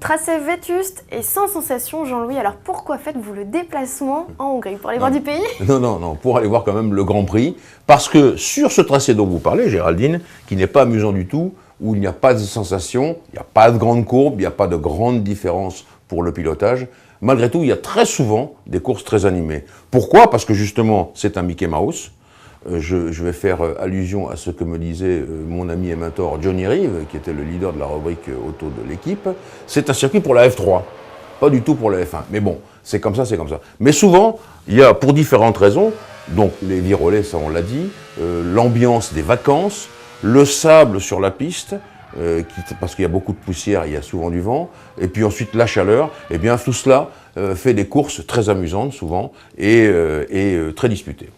Tracé vétuste et sans sensation, Jean-Louis, alors pourquoi faites-vous le déplacement en Hongrie? Pour aller voir du pays? Non, pour aller voir quand même le Grand Prix, parce que sur ce tracé dont vous parlez, Géraldine, qui n'est pas amusant du tout, où il n'y a pas de sensation, il n'y a pas de grande courbe, il n'y a pas de grande différence pour le pilotage, malgré tout, il y a très souvent des courses très animées. Pourquoi? Parce que justement, c'est un Mickey Mouse. Je vais faire allusion à ce que me disait mon ami et mentor Johnny Reeve, qui était le leader de la rubrique auto de l'équipe. C'est un circuit pour la F3, pas du tout pour la F1. Mais bon, c'est comme ça, c'est comme ça. Mais souvent, il y a, pour différentes raisons, donc les virolets, ça on l'a dit, l'ambiance des vacances, le sable sur la piste, parce qu'il y a beaucoup de poussière, il y a souvent du vent, et puis ensuite la chaleur, et bien tout cela fait des courses très amusantes souvent et très disputées.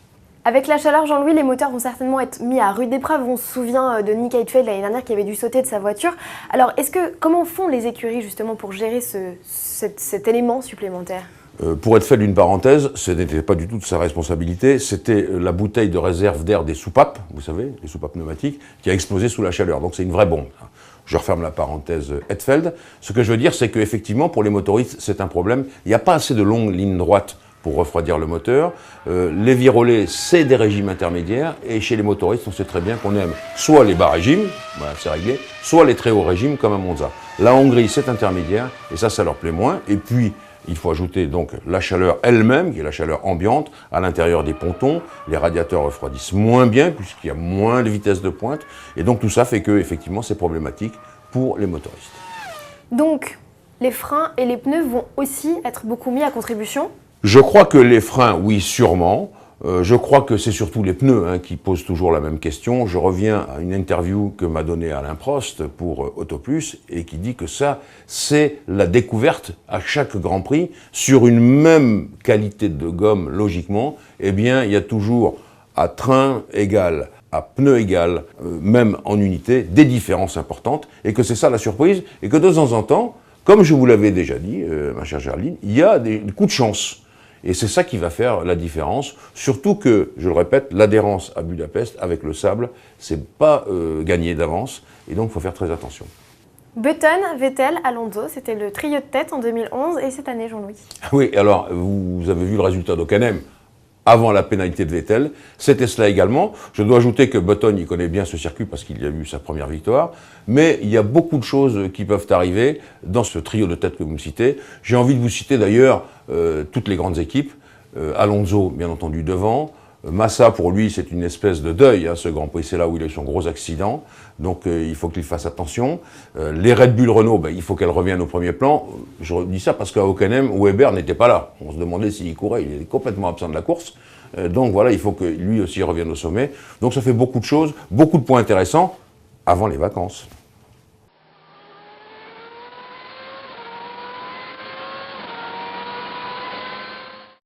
Avec la chaleur, Jean-Louis, les moteurs vont certainement être mis à rude épreuve. On se souvient de Nick Heidfeld l'année dernière qui avait dû sauter de sa voiture. Alors, comment font les écuries justement pour gérer cet élément supplémentaire? Pour être fait d'une parenthèse, ce n'était pas du tout de sa responsabilité, c'était la bouteille de réserve d'air des soupapes, vous savez, les soupapes pneumatiques, qui a explosé sous la chaleur. Donc c'est une vraie bombe. Je referme la parenthèse Heidfeld. Ce que je veux dire, c'est qu'effectivement, pour les motoristes, c'est un problème. Il n'y a pas assez de longues lignes droites pour refroidir le moteur. Les virolets, c'est des régimes intermédiaires, et chez les motoristes, on sait très bien qu'on aime soit les bas régimes, voilà, c'est réglé, soit les très hauts régimes, comme à Monza. La Hongrie, c'est intermédiaire, et ça leur plaît moins. Et puis, il faut ajouter donc la chaleur elle-même, qui est la chaleur ambiante, à l'intérieur des pontons. Les radiateurs refroidissent moins bien, puisqu'il y a moins de vitesse de pointe, et donc tout ça fait que, effectivement, c'est problématique pour les motoristes. Donc, les freins et les pneus vont aussi être beaucoup mis à contribution? Je crois que les freins, oui, sûrement. Je crois que c'est surtout les pneus qui posent toujours la même question. Je reviens à une interview que m'a donnée Alain Prost pour Autoplus et qui dit que ça, c'est la découverte à chaque Grand Prix. Sur une même qualité de gomme, logiquement, eh bien, il y a toujours à train égal, à pneu égal, même en unité, des différences importantes. Et que c'est ça la surprise. Et que de temps en temps, comme je vous l'avais déjà dit, ma chère Géraldine, il y a des coups de chance. Et c'est ça qui va faire la différence, surtout que, je le répète, l'adhérence à Budapest avec le sable, c'est pas gagné d'avance, et donc il faut faire très attention. Button, Vettel, Alonso, c'était le trio de tête en 2011, et cette année, Jean-Louis? Oui, alors, vous avez vu le résultat d'Hockenheim avant la pénalité de Vettel, c'était cela également. Je dois ajouter que Button, il connaît bien ce circuit parce qu'il y a eu sa première victoire, mais il y a beaucoup de choses qui peuvent arriver dans ce trio de tête que vous me citez. J'ai envie de vous citer d'ailleurs toutes les grandes équipes. Alonso, bien entendu, devant. Massa, pour lui, c'est une espèce de deuil, ce Grand Prix, c'est là où il a eu son gros accident, donc il faut qu'il fasse attention. Les Red Bull Renault, il faut qu'elles reviennent au premier plan. Je dis ça parce qu'à Hockenheim, Weber n'était pas là. On se demandait s'il courait, il est complètement absent de la course. Donc voilà, il faut que lui aussi revienne au sommet. Donc ça fait beaucoup de choses, beaucoup de points intéressants avant les vacances.